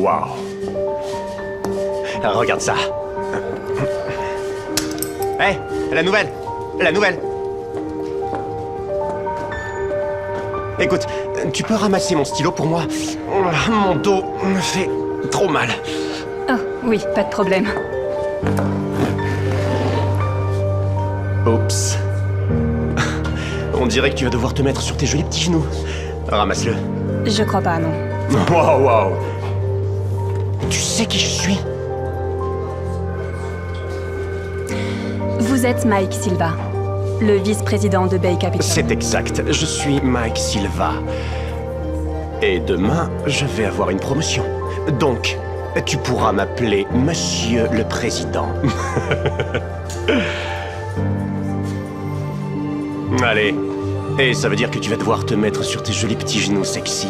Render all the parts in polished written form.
Waouh. Regarde ça. Hé, la nouvelle. La nouvelle. Écoute, tu peux ramasser mon stylo pour moi? Mon dos me fait trop mal. Oh, oui, pas de problème. Oups. On dirait que tu vas devoir te mettre sur tes jolis petits genoux. Ramasse-le. Je crois pas, non. Waouh, waouh. Tu sais qui je suis? Vous êtes Mike Silva, le vice-président de Bay Capital. C'est exact. Je suis Mike Silva. Et demain, je vais avoir une promotion. Donc, tu pourras m'appeler Monsieur le Président. Allez. Et ça veut dire que tu vas devoir te mettre sur tes jolis petits genoux sexy.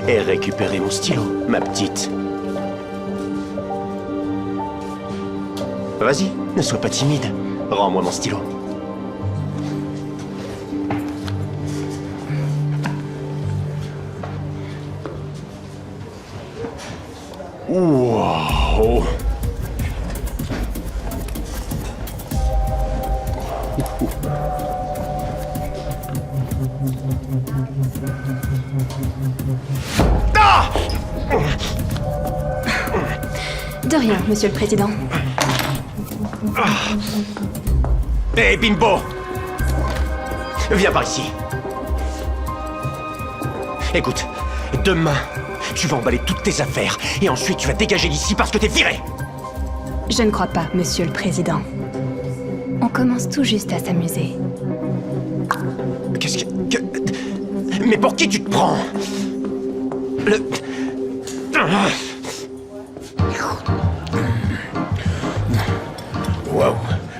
Et récupérer mon stylo, ma petite. Vas-y, ne sois pas timide. Rends-moi mon stylo. Wow. Ah! De rien, Monsieur le Président. Hé, Bimbo! Viens par ici. Écoute, demain, tu vas emballer toutes tes affaires et ensuite tu vas dégager d'ici parce que t'es viré! Je ne crois pas, Monsieur le Président. On commence tout juste à s'amuser. Qu'est-ce que... Mais pour qui tu te prends? Le... Waouh,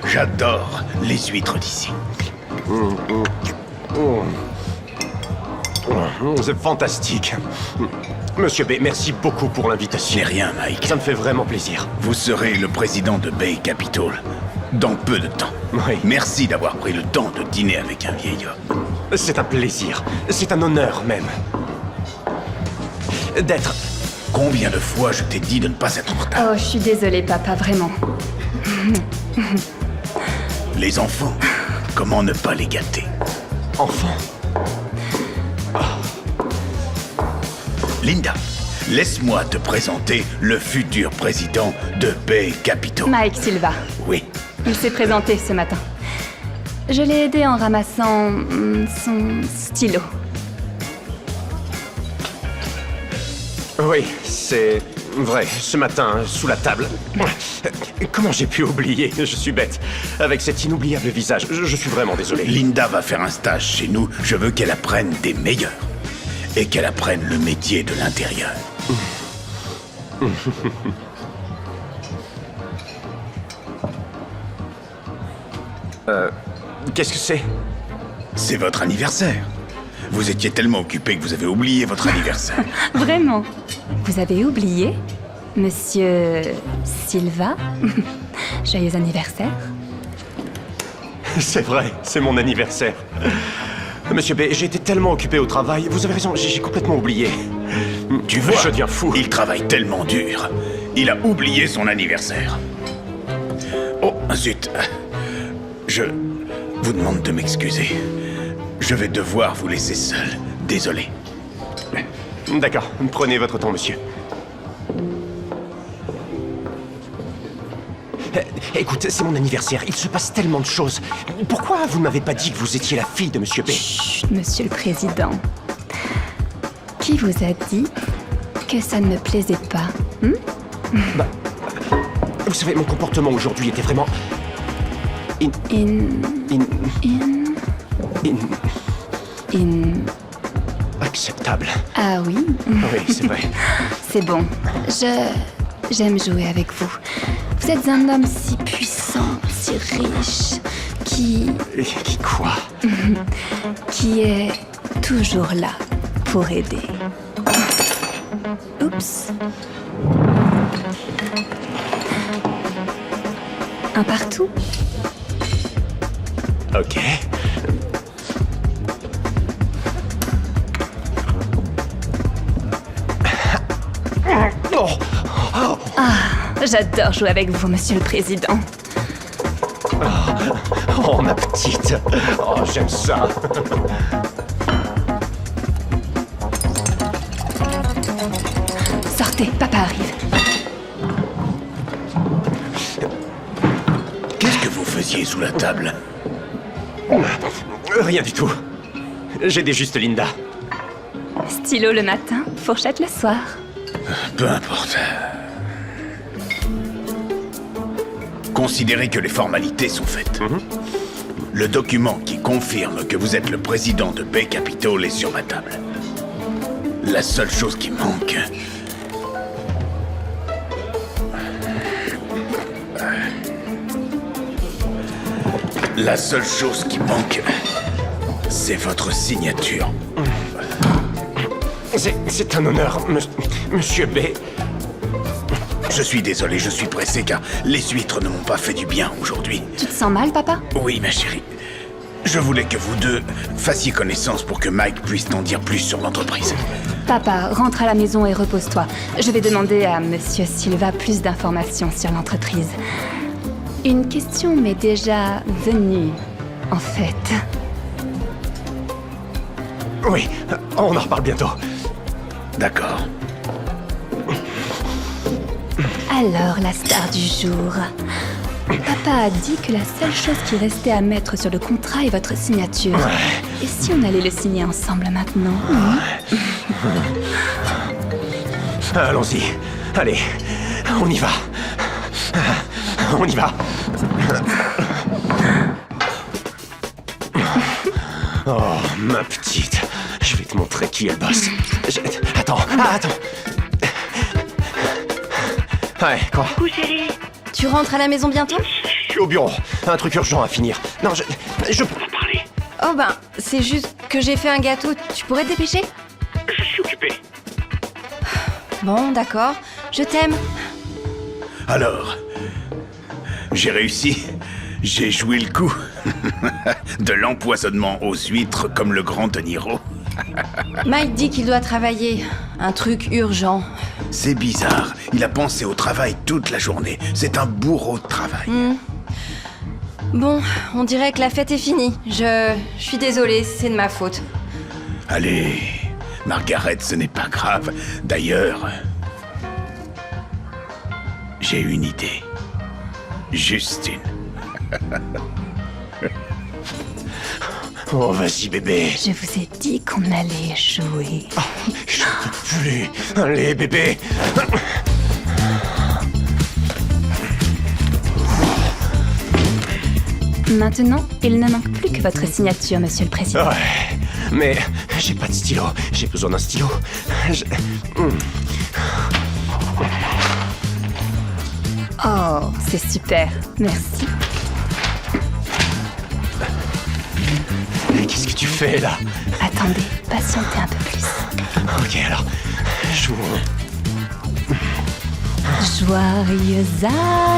j'adore les huîtres d'ici. C'est fantastique. Monsieur B, merci beaucoup pour l'invitation. C'est rien, Mike. Ça me fait vraiment plaisir. Vous serez le président de Bay Capital dans peu de temps. Oui. Merci d'avoir pris le temps de dîner avec un vieil homme. C'est un plaisir. C'est un honneur même. D'être... Combien de fois je t'ai dit de ne pas être en retard? Oh, je suis désolée, papa, vraiment. Les enfants, comment ne pas les gâter? Enfant. Linda, laisse-moi te présenter le futur président de Bay Capital. Mike Silva. Oui, Il s'est présenté ce matin. Je l'ai aidé en ramassant son stylo. Oui, c'est vrai. Ce matin, sous la table. Comment j'ai pu oublier? Je suis bête. Avec cet inoubliable visage, je suis vraiment désolé. Linda va faire un stage chez nous. Je veux qu'elle apprenne des meilleurs. Et qu'elle apprenne le métier de l'intérieur. Qu'est-ce que c'est? C'est votre anniversaire. Vous étiez tellement occupé que vous avez oublié votre anniversaire. Vraiment? Vous avez oublié, Monsieur Silva? Joyeux anniversaire. C'est vrai, c'est mon anniversaire. Monsieur B, j'ai été tellement occupé au travail. Vous avez raison, j'ai complètement oublié. Tu vois, Je deviens fou. Il travaille tellement dur. Il a oublié son anniversaire. Oh, zut. Je vous demande de m'excuser. Je vais devoir vous laisser seul. Désolé. D'accord, prenez votre temps, monsieur. Écoute, c'est mon anniversaire, il se passe tellement de choses. Pourquoi vous ne m'avez pas dit que vous étiez la fille de Monsieur B? Chut, Monsieur le Président. Qui vous a dit que ça ne me plaisait pas? Vous savez, mon comportement aujourd'hui était vraiment... acceptable. Ah oui? Oui, c'est vrai. C'est bon. J'aime jouer avec vous. Vous êtes un homme si puissant, si riche, qui Quoi? qui est toujours là pour aider. Oups. Un partout? Ok. J'adore jouer avec vous, monsieur le président. Oh, ma petite. Oh, j'aime ça. Sortez, papa arrive. Qu'est-ce que vous faisiez sous la table? Rien du tout. J'aidais juste Linda. Stylo le matin, fourchette le soir. Peu importe. Considérez que les formalités sont faites. Le document qui confirme que vous êtes le président de Bay Capital est sur ma table. La seule chose qui manque... La seule chose qui manque, c'est votre signature. C'est un honneur, monsieur B. Je suis désolé, je suis pressé car les huîtres ne m'ont pas fait du bien aujourd'hui. Tu te sens mal, papa? Oui, ma chérie. Je voulais que vous deux fassiez connaissance pour que Mike puisse t'en dire plus sur l'entreprise. Papa, rentre à la maison et repose-toi. Je vais demander à monsieur Silva plus d'informations sur l'entreprise. Une question m'est déjà venue, en fait. Oui, on en reparle bientôt. D'accord. Alors, la star du jour. Papa a dit que la seule chose qui restait à mettre sur le contrat est votre signature. Et si on allait le signer ensemble maintenant? Allons-y. Allez, on y va. On y va. Oh, ma petite. Je vais te montrer qui est le boss. Attends. Ouais, quoi? Coucou chérie. Tu rentres à la maison bientôt? Je suis au bureau. Un truc urgent à finir. Non, je peux pas parler. Oh ben, c'est juste que j'ai fait un gâteau. Tu pourrais te dépêcher? Je suis occupé. Bon, d'accord. Je t'aime. Alors, j'ai réussi. J'ai joué le coup. De l'empoisonnement aux huîtres comme le grand De Niro. Mike dit qu'il doit travailler. Un truc urgent. C'est bizarre. Il a pensé au travail toute la journée. C'est un bourreau de travail. Bon, on dirait que la fête est finie. Je suis désolée, c'est de ma faute. Allez, Margaret, ce n'est pas grave. D'ailleurs, j'ai une idée. Juste une. Oh, vas-y, bébé. Je vous ai dit qu'on allait jouer. Je peux plus. Allez, bébé. Maintenant, il ne manque plus que votre signature, monsieur le président. Ouais, mais j'ai pas de stylo. J'ai besoin d'un stylo. Oh, c'est super. Merci. Qu'est-ce que tu fais, là? Attendez, patientez un peu plus. Ok, alors, joue. Joyeux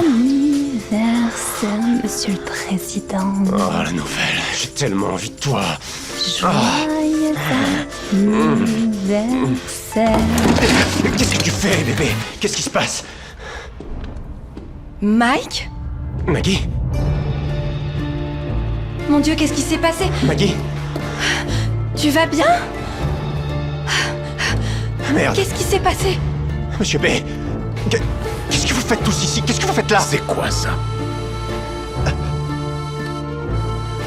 anniversaire, monsieur le président. Oh, la nouvelle. J'ai tellement envie de toi. Joyeux anniversaire. Qu'est-ce que tu fais, bébé? Qu'est-ce qui se passe? Mike? Maggie? Mon Dieu, qu'est-ce qui s'est passé? Maggie? Tu vas bien? Merde. Qu'est-ce qui s'est passé? Monsieur B, qu'est-ce que vous faites tous ici? Qu'est-ce que vous faites là? C'est quoi ça?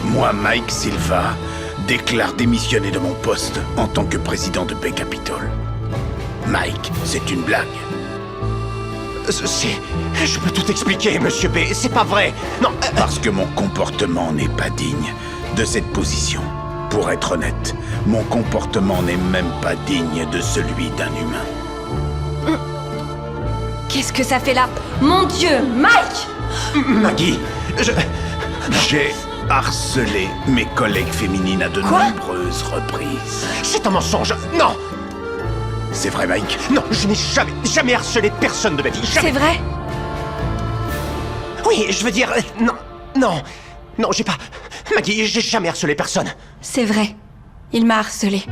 Moi, Mike Silva, déclare démissionner de mon poste en tant que président de Bay Capital. Mike, c'est une blague. Je peux tout expliquer, monsieur B. C'est pas vrai. Non. Parce que mon comportement n'est pas digne de cette position. Pour être honnête, mon comportement n'est même pas digne de celui d'un humain. Qu'est-ce que ça fait là? Mon Dieu, Mike! Maggie, J'ai harcelé mes collègues féminines à de nombreuses reprises. c'est un mensonge. Non. C'est vrai, Mike? Non, je n'ai jamais harcelé personne de ma vie. Jamais. C'est vrai? Oui, je veux dire, non, j'ai pas. Maggie, j'ai jamais harcelé personne. C'est vrai. Il m'a harcelé.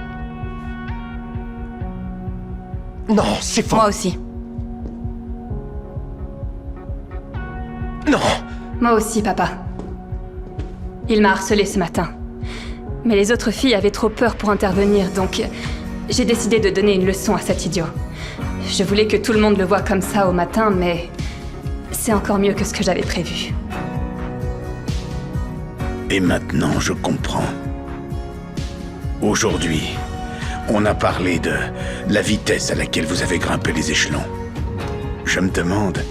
Non, c'est faux. Moi aussi. Non! Moi aussi, papa. Il m'a harcelée ce matin. Mais les autres filles avaient trop peur pour intervenir, donc j'ai décidé de donner une leçon à cet idiot. Je voulais que tout le monde le voie comme ça au matin, mais c'est encore mieux que ce que j'avais prévu. Et maintenant, je comprends. Aujourd'hui, on a parlé de la vitesse à laquelle vous avez grimpé les échelons. Je me demande,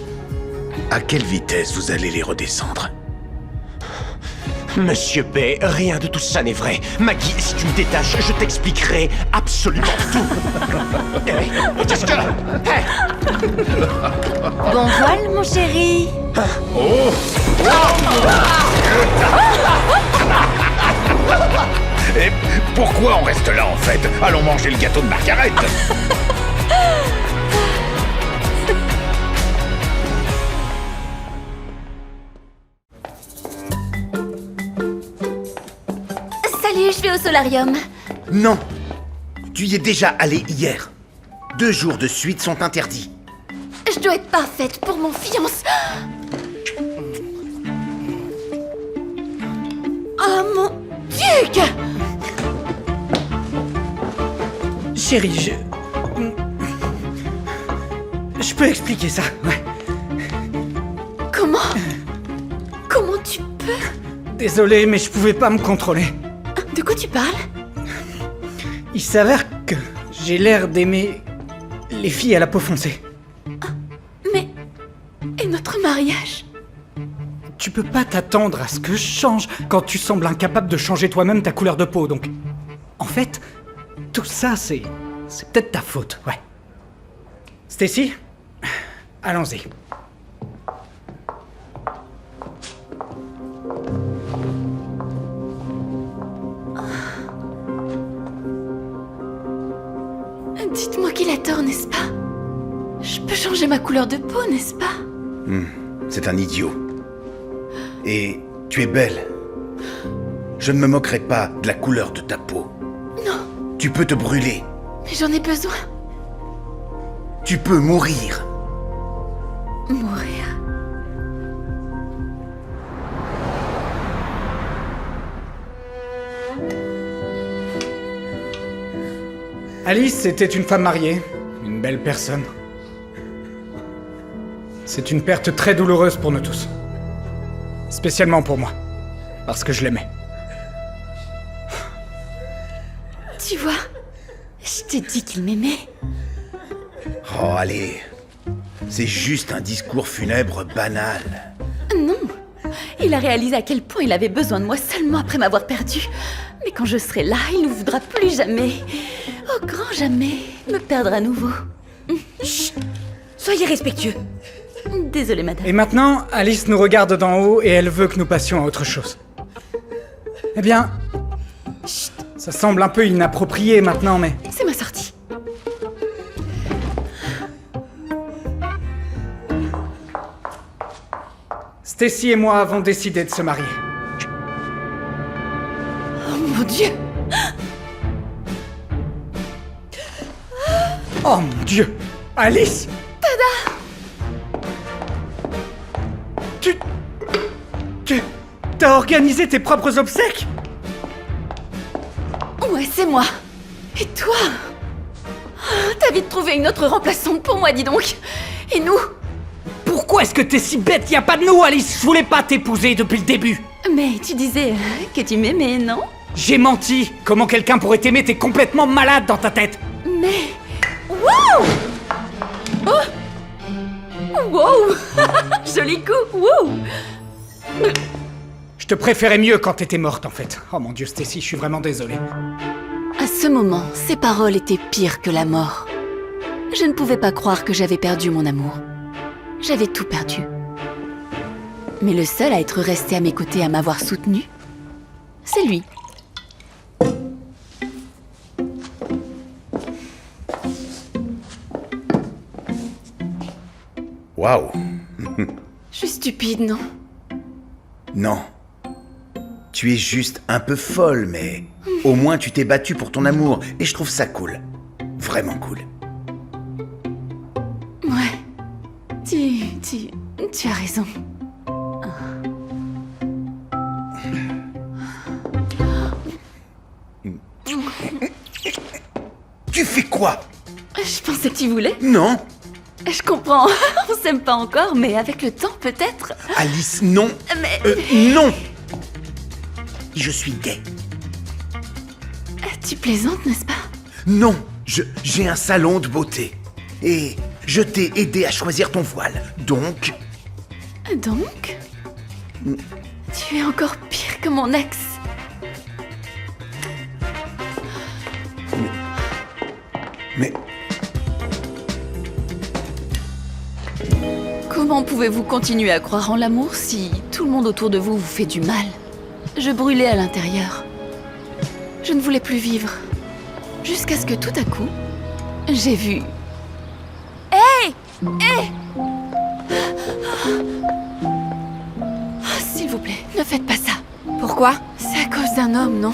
à quelle vitesse vous allez les redescendre? Monsieur Bay, rien de tout ça n'est vrai. Maggie, si tu me détaches, je t'expliquerai absolument tout. Qu'est-ce que... Hey. Bon vol, mon chéri. Oh! Et pourquoi on reste là, en fait? Allons manger le gâteau de Margaret. Salut, je vais au solarium. Non. Tu y es déjà allé hier. 2 jours de suite sont interdits. Je dois être parfaite pour mon fiancé. Oh mon duc! Chérie, je peux expliquer ça, ouais. Comment tu peux? Désolé, mais je pouvais pas me contrôler. De quoi tu parles? Il s'avère que j'ai l'air d'aimer les filles à la peau foncée. Mais... Et notre mariage? Tu peux pas t'attendre à ce que je change quand tu sembles incapable de changer toi-même ta couleur de peau, donc... En fait, tout ça, c'est peut-être ta faute, ouais. Stacy, allons-y. Dites-moi qu'il a tort, n'est-ce pas? Je peux changer ma couleur de peau, n'est-ce pas? C'est un idiot. Et tu es belle. Je ne me moquerai pas de la couleur de ta peau. Non, Tu peux te brûler. mais j'en ai besoin. Tu peux mourir. Mourir. Alice était une femme mariée, une belle personne. C'est une perte très douloureuse pour nous tous. Spécialement pour moi, parce que je l'aimais. Tu vois, je t'ai dit qu'il m'aimait. Oh, allez. C'est juste un discours funèbre banal. Non, il a réalisé à quel point il avait besoin de moi seulement après m'avoir perdue. Mais quand je serai là, il ne voudra plus jamais, au grand jamais, me perdre à nouveau. Chut, soyez respectueux. Désolée, madame. Et maintenant, Alice nous regarde d'en haut et elle veut que nous passions à autre chose. Eh bien... Chut, ça semble un peu inapproprié maintenant, mais... C'est ma sortie. Stacy et moi avons décidé de se marier. Oh mon Dieu! Oh mon Dieu! Alice! T'as organisé tes propres obsèques? Ouais, c'est moi. Et toi? T'as vite trouvé une autre remplaçante pour moi, dis donc. Et nous? Pourquoi est-ce que t'es si bête? Y a pas de nous, Alice! Je voulais pas t'épouser depuis le début! Mais tu disais que tu m'aimais, non? J'ai menti! Comment quelqu'un pourrait t'aimer? T'es complètement malade dans ta tête! Mais... Wow! Oh! Wow! Joli coup! Wow! Je te préférais mieux quand t'étais morte, en fait. Oh mon Dieu, Stacy, je suis vraiment désolé. À ce moment, ces paroles étaient pires que la mort. Je ne pouvais pas croire que j'avais perdu mon amour. J'avais tout perdu. Mais le seul à être resté à mes côtés, à m'avoir soutenu, c'est lui. Waouh. Je suis stupide, non? Non. Tu es juste un peu folle, mais au moins tu t'es battue pour ton amour, et je trouve ça cool. Vraiment cool. Ouais. Tu as raison. Tu fais quoi? Je pensais que tu voulais. Non. Je comprends. On s'aime pas encore, mais avec le temps, peut-être. Alice, non. Mais... Non. Je suis gay. Tu plaisantes, n'est-ce pas? Non, j'ai un salon de beauté. Et je t'ai aidé à choisir ton voile. Donc... Donc Tu es encore pire que mon ex. Mais... Comment pouvez-vous continuer à croire en l'amour si tout le monde autour de vous vous fait du mal? Je brûlais à l'intérieur. Je ne voulais plus vivre. Jusqu'à ce que tout à coup, j'ai vu... Hé! Hé! S'il vous plaît, ne faites pas ça. Pourquoi? C'est à cause d'un homme, non?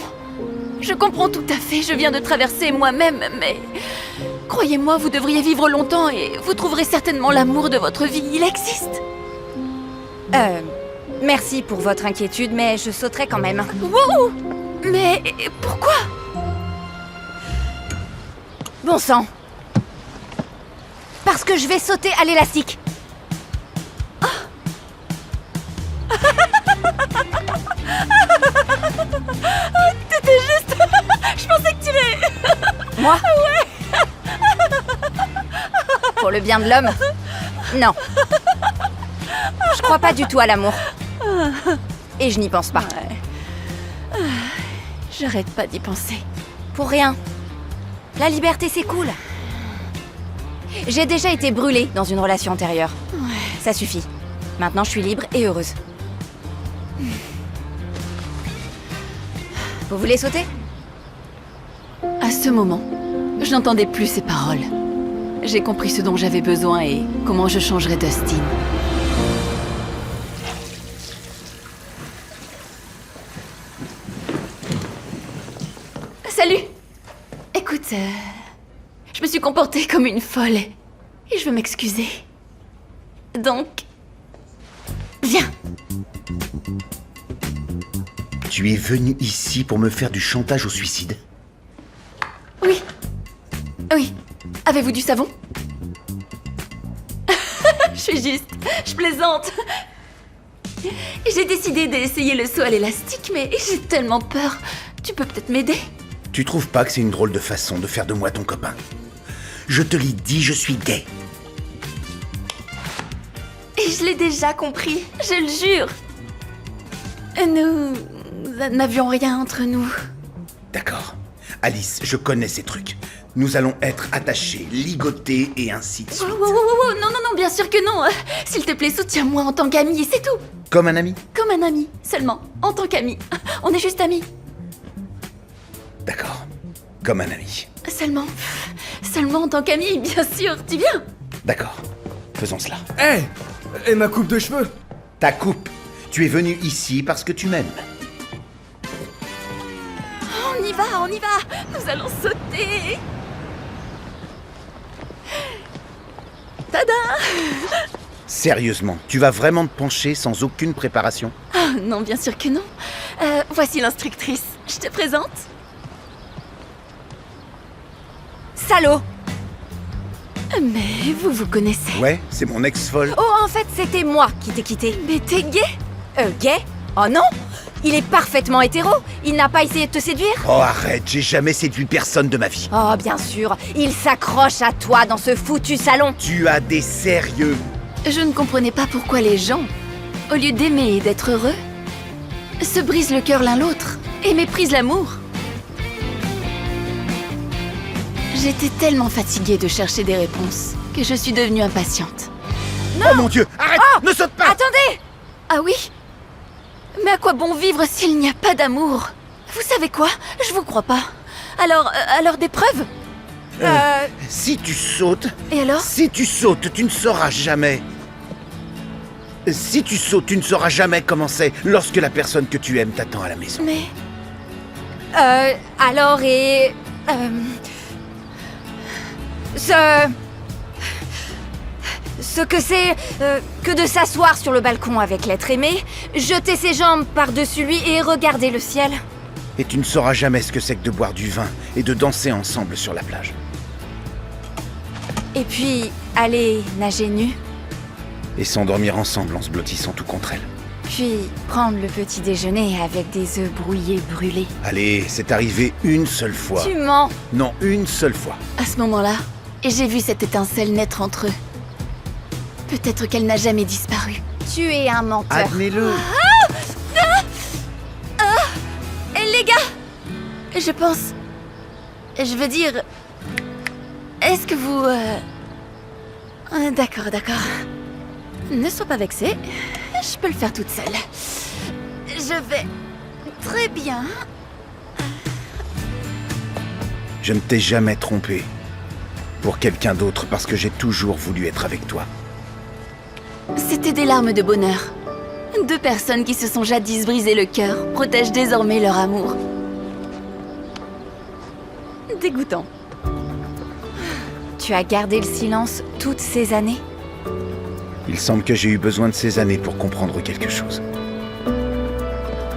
Je comprends tout à fait, je viens de traverser moi-même, mais... Croyez-moi, vous devriez vivre longtemps et vous trouverez certainement l'amour de votre vie. Il existe. Merci pour votre inquiétude, mais je sauterai quand même. Wouhou! Mais pourquoi? Bon sang. Parce que je vais sauter à l'élastique. T'étais juste... Je pensais que tu l'es... Moi? Pour le bien de l'homme? Non. Je crois pas du tout à l'amour. Et je n'y pense pas. J'arrête pas d'y penser. Pour rien. La liberté, c'est cool. J'ai déjà été brûlée dans une relation antérieure. Ça suffit. Maintenant, je suis libre et heureuse. Vous voulez sauter? À ce moment, je n'entendais plus ces paroles. J'ai compris ce dont j'avais besoin et comment je changerais Dustin. Salut! Écoute, je me suis comportée comme une folle et je veux m'excuser. Donc, viens! Tu es venu ici pour me faire du chantage au suicide? Oui. Oui. Avez-vous du savon? Je suis juste... Je plaisante. J'ai décidé d'essayer le saut à l'élastique, mais j'ai tellement peur. Tu peux peut-être m'aider? Tu trouves pas que c'est une drôle de façon de faire de moi ton copain? Je te l'ai dit, je suis gay. Et je l'ai déjà compris, je le jure. Nous n'avions rien entre nous. D'accord. Alice, je connais ces trucs. Nous allons être attachés, ligotés et ainsi de suite. Wow, non, bien sûr que non. S'il te plaît, soutiens-moi en tant qu'ami et c'est tout. Comme un ami? Comme un ami, seulement, en tant qu'ami. On est juste amis. D'accord. Comme un ami. Seulement en tant qu'ami, bien sûr, tu viens? D'accord. Faisons cela. Hé! Et ma coupe de cheveux? Ta coupe. Tu es venu ici parce que tu m'aimes. On y va, nous allons sauter. Tada! Sérieusement, tu vas vraiment te pencher sans aucune préparation? Oh, non, bien sûr que non. Voici l'instructrice. Je te présente. Salaud! Mais vous connaissez. Ouais, c'est mon ex-folle. Oh, en fait, c'était moi qui t'ai quitté. Mais t'es gay? Gay? Oh non! Il est parfaitement hétéro. Il n'a pas essayé de te séduire? Oh arrête, j'ai jamais séduit personne de ma vie. Oh, bien sûr. Il s'accroche à toi dans ce foutu salon. Tu as des sérieux. Je ne comprenais pas pourquoi les gens, au lieu d'aimer et d'être heureux, se brisent le cœur l'un l'autre et méprisent l'amour. J'étais tellement fatiguée de chercher des réponses que je suis devenue impatiente. Oh mon Dieu, arrête, ne saute pas. Attendez! Ah oui? Mais à quoi bon vivre s'il n'y a pas d'amour? Vous savez quoi? Je vous crois pas. Alors des preuves? Si tu sautes... Et alors? Si tu sautes, tu ne sauras jamais. Si tu sautes, tu ne sauras jamais comment c'est lorsque la personne que tu aimes t'attend à la maison. Mais... Alors et... Ce que c'est que de s'asseoir sur le balcon avec l'être aimé, jeter ses jambes par-dessus lui et regarder le ciel. Et tu ne sauras jamais ce que c'est que de boire du vin et de danser ensemble sur la plage. Et puis, aller nager nu. Et s'endormir ensemble en se blottissant tout contre elle. Puis, prendre le petit déjeuner avec des œufs brouillés brûlés. Allez, c'est arrivé une seule fois. Tu mens! Non, une seule fois. À ce moment-là, j'ai vu cette étincelle naître entre eux. Peut-être qu'elle n'a jamais disparu. Tu es un menteur. Admets-le. Et les gars! Je pense... Je veux dire... Est-ce que vous... D'accord, d'accord. Ne sois pas vexé. Je peux le faire toute seule. Je vais... Très bien. Je ne t'ai jamais trompé. Pour quelqu'un d'autre parce que j'ai toujours voulu être avec toi. C'était des larmes de bonheur. Deux personnes qui se sont jadis brisé le cœur protègent désormais leur amour. Dégoûtant. Tu as gardé le silence toutes ces années? Il semble que j'ai eu besoin de ces années pour comprendre quelque chose.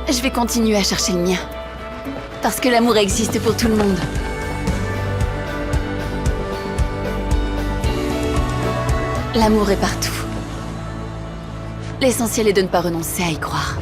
Je vais continuer à chercher le mien. Parce que l'amour existe pour tout le monde. L'amour est partout. L'essentiel est de ne pas renoncer à y croire.